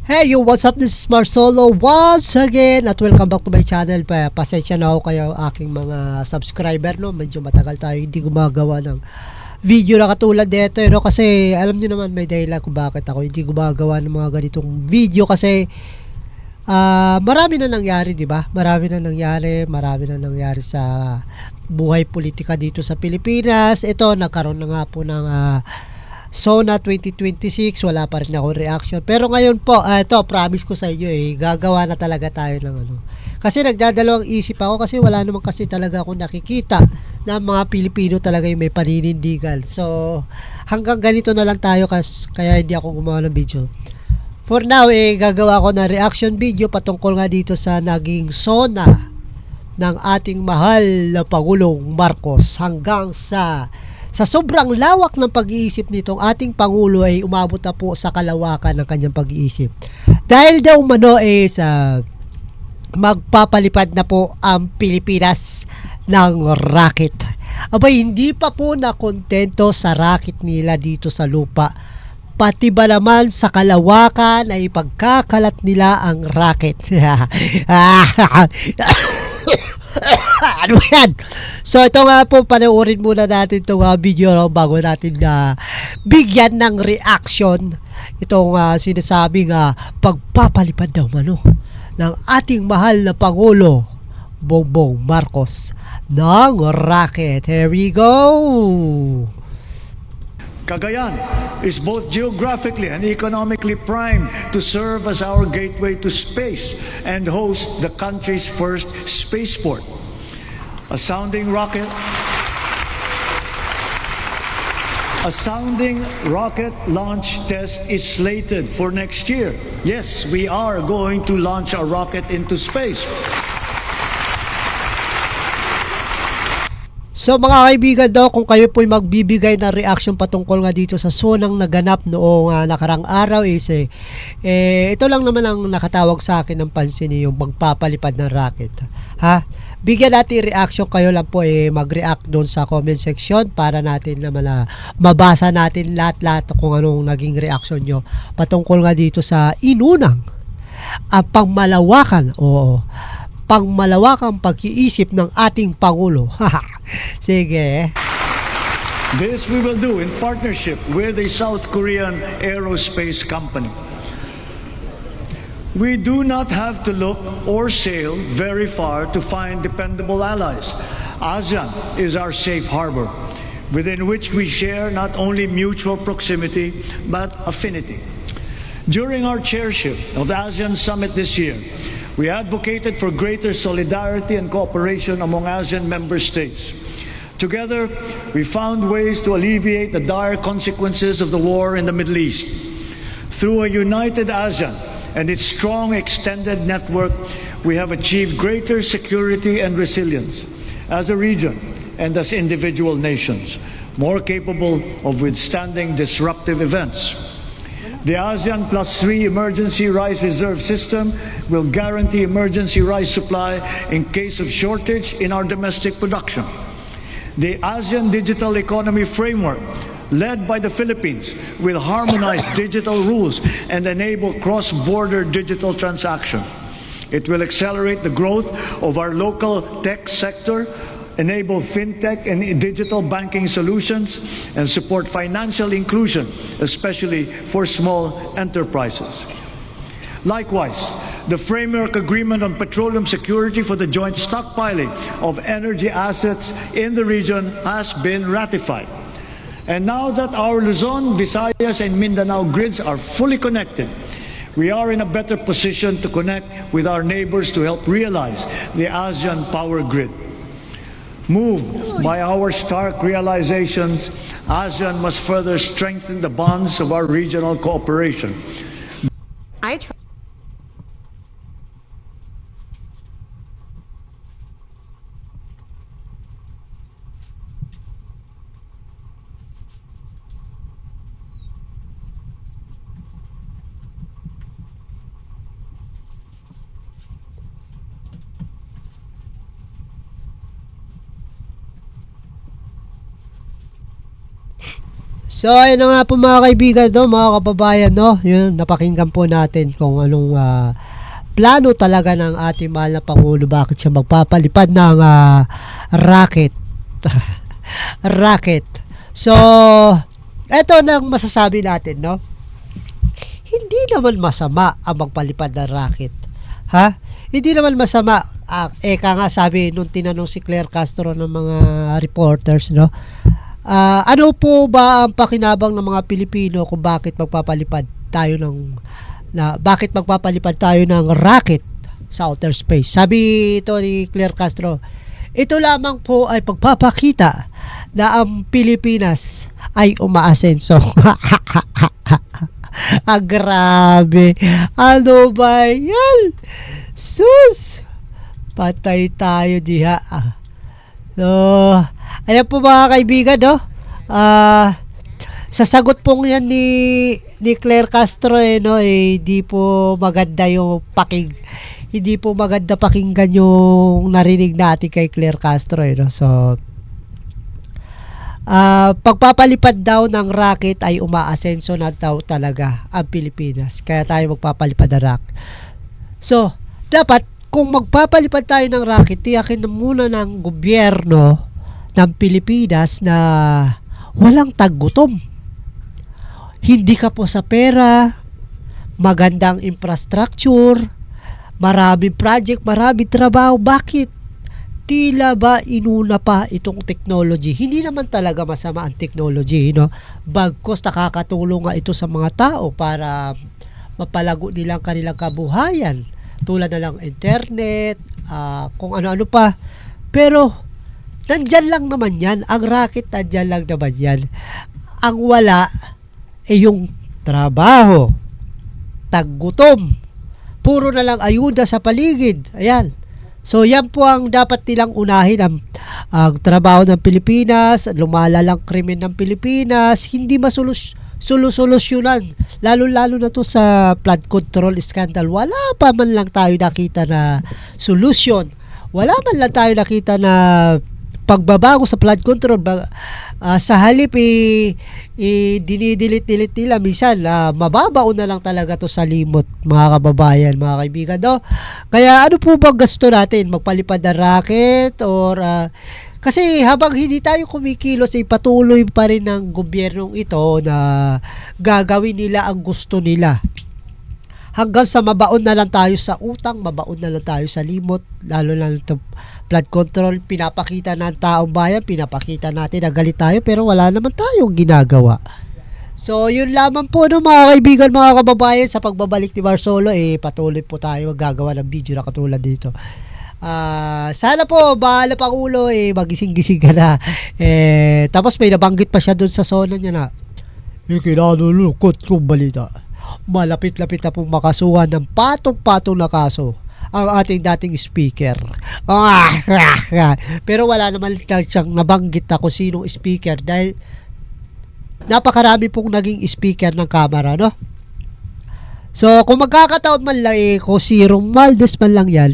Hey yo, what's up? This is Marsolo once again at welcome back to my channel. Pasensya na ako kayo aking mga subscriber, no? Medyo matagal tayo hindi gumagawa ng video na katulad dito, no? Kasi alam niyo naman may dahilan kung bakit ako hindi gumagawa ng mga ganitong video kasi marami na nangyari, di ba? Marami na nangyari sa buhay politika dito sa Pilipinas. Ito, nagkaroon na nga po ng SONA 2026, wala pa rin ako reaction. Pero ngayon po, ito, promise ko sa inyo gagawa na talaga tayo ng ano. Kasi nagdadalawang isip ako kasi wala naman kasi talaga akong nakikita na mga Pilipino talaga yung may paninindigan. So, hanggang ganito na lang tayo kaya hindi ako gumawa ng video. For now, gagawa ko na reaction video patungkol nga dito sa naging SONA ng ating mahal na Pangulong Marcos hanggang sa sobrang lawak ng pag-iisip nitong ating Pangulo ay umabot na po sa kalawakan ng kanyang pag-iisip. Dahil daw sa magpapalipad na po ang Pilipinas ng rocket. Abay, hindi pa po nakontento sa rocket nila dito sa lupa. Pati ba naman sa kalawakan ay pagkakalat nila ang rocket. Ano yan? So ito nga po, panoorin muna natin itong video, no, bago natin bigyan ng reaction itong sinasabing pagpapalipad daw ng ating mahal na Pangulo Bongbong Marcos ng rocket. Here we go! Cagayan is both geographically and economically primed to serve as our gateway to space and host the country's first spaceport. A sounding rocket launch test is slated for next year. Yes, we are going to launch a rocket into space. So mga kaibigan daw, kung kayo po'y magbibigay ng reaction patungkol nga dito sa sonang naganap noong nakarang araw ito lang naman ang nakatawag sa akin ng pansin yung magpapalipad ng rocket. Ha? Bigyan natin reaction, kayo lang po mag-react doon sa comment section para natin naman mabasa natin lahat-lahat kung anong naging reaction nyo patungkol nga dito sa inunang pangmalawakang pag-iisip ng ating Pangulo. Sige. This we will do in partnership with a South Korean aerospace company. We do not have to look or sail very far to find dependable allies. ASEAN is our safe harbor, within which we share not only mutual proximity but affinity. During our chairship of the ASEAN Summit this year, we advocated for greater solidarity and cooperation among ASEAN member states. Together, we found ways to alleviate the dire consequences of the war in the Middle East. Through a united ASEAN and its strong extended network, we have achieved greater security and resilience as a region and as individual nations, more capable of withstanding disruptive events. The ASEAN +3 emergency rice reserve system will guarantee emergency rice supply in case of shortage in our domestic production. The ASEAN Digital Economy Framework, led by the Philippines, will harmonize digital rules and enable cross-border digital transaction. It will accelerate the growth of our local tech sector, enable fintech and digital banking solutions, and support financial inclusion, especially for small enterprises. Likewise, the framework agreement on petroleum security for the joint stockpiling of energy assets in the region has been ratified. And now that our Luzon, Visayas, and Mindanao grids are fully connected, we are in a better position to connect with our neighbors to help realize the ASEAN power grid. Moved by our stark realizations, ASEAN must further strengthen the bonds of our regional cooperation. So, ayun na nga po mga kaibigan, no, mga kababayan, no, yun, napakinggan po natin kung anong plano talaga ng ating mahal na Pangulo, bakit siya magpapalipad ng rocket. Rocket. So, eto nang masasabi natin, no, hindi naman masama ang magpalipad ng rocket. Ha? Hindi naman masama. Eka nga sabi nung tinanong si Claire Castro ng mga reporters, no, ano po ba ang pakinabang ng mga Pilipino kung bakit magpapalipad tayo ng rocket sa outer space? Sabi ito ni Claire Castro, ito lamang po ay pagpapakita na ang Pilipinas ay umaasenso. Grabe. Ano ba yan? Sus! Patay tayo diha. So, ayan po mga kaibigan, no? Sa sagot pong yan ni Claire Castro, no, hindi po maganda yung hindi po maganda pakinggan yung narinig natin kay Claire Castro, no? So, pagpapalipad daw ng rocket ay umaasenso na daw talaga ang Pilipinas. Kaya tayo magpapalipad ng rocket. So, dapat kung magpapalipad tayo ng rocket, tiyakin na muna ng gobyerno ng Pilipinas na walang taggutom. Hindi ka po sa pera, magandang infrastructure, maraming project, maraming trabaho. Bakit? Tila ba inuna pa itong technology? Hindi naman talaga masama ang technology, no? Bagkus nakakatulong nga ito sa mga tao para mapalago nilang kanilang kabuhayan. Tulad na lang internet, kung ano-ano pa. Pero, nandyan lang naman yan. Ang rocket, nandyan lang naman yan. Ang wala, yung trabaho, taggutom, puro na lang ayuda sa paligid. Ayan. So, yan po ang dapat nilang unahin. Ang trabaho ng Pilipinas, lumalalang krimen ng Pilipinas, hindi solusyonan. Lalo-lalo na to sa flood control scandal. Wala pa man lang tayo nakita na solusyon. Wala man lang tayo nakita na pagbabago sa flood control. Sa halip, dinidilit-dilit nila. Minsan, mababaon na lang talaga to sa limot, mga kababayan, mga kaibigan. No? Kaya ano po ba gusto natin? Magpalipad na rocket? Or kasi habang hindi tayo kumikilos, patuloy pa rin ng gobyernong ito na gagawin nila ang gusto nila. Hanggang sa mabaon na lang tayo sa utang, mabaon na lang tayo sa limot, lalo na ito flood control, pinapakita ng taong bayan, pinapakita natin na galit tayo, pero wala naman tayong ginagawa. So, yun lamang po, no, mga kaibigan, mga kababayan, sa pagbabalik ni Marsolo, patuloy po tayo maggagawa ng video na katulad dito. Sana po bahala Pangulo magising-gising ka na. Tapos may nabanggit pa siya doon sa zona niya na kinalulukot kong balita, malapit-lapit na pong makasuhan ng patong-patong na kaso ang ating dating speaker. Pero wala naman siyang nabanggit na kung sinong speaker dahil napakarami pong naging speaker ng Kamara, no? So, kung magkakataon man lang kung si Romualdez man lang yan,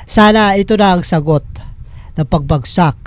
sana ito na ang sagot ng pagbagsak.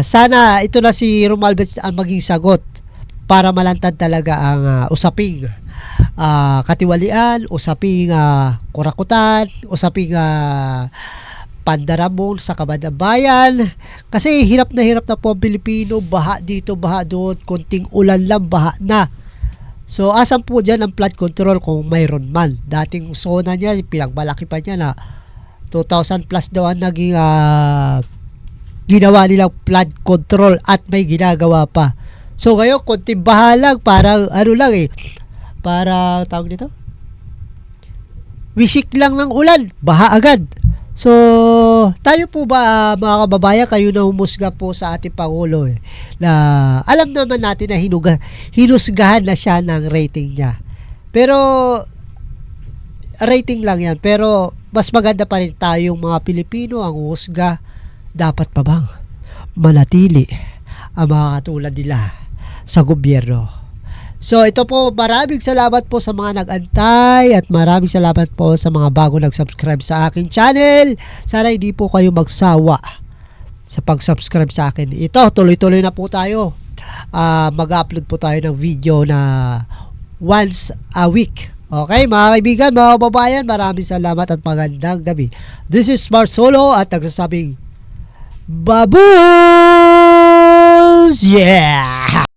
Sana ito na si Romualdez ang maging sagot para malantad talaga ang usaping katiwalian, usaping kurakutan, usaping pandarabong sa kabadang bayan. Kasi hirap na po ang Pilipino, baha dito, baha doon, konting ulan lang, baha na. So, asan po dyan ang flood control kung mayroon man? Dating zona niya, pinagmalaki pa niya na 2,000 plus daw ang naging ginawa nilang flood control at may ginagawa pa. So, ngayon, konting baha lang, parang ano lang parang tawag nito? Wisik lang ng ulan, baha agad. So, tayo po ba mga kababayan, kayo na humusga po sa ating Pangulo na alam naman natin na hinusgahan na siya ng rating niya. Pero, rating lang yan. Pero, mas maganda pa rin tayong mga Pilipino ang husga. Dapat pa bang manatili ang mga katulad nila sa gobyerno? So, ito po, maraming salamat po sa mga nag-antay at maraming salamat po sa mga bago nag-subscribe sa aking channel. Sana hindi po kayo magsawa sa pag-subscribe sa akin. Ito, tuloy-tuloy na po tayo. mag-upload po tayo ng video na once a week. Okay, mga kaibigan, mga kababayan, maraming salamat at magandang gabi. This is Mars Solo at nagsasabing Baboons! Yeah!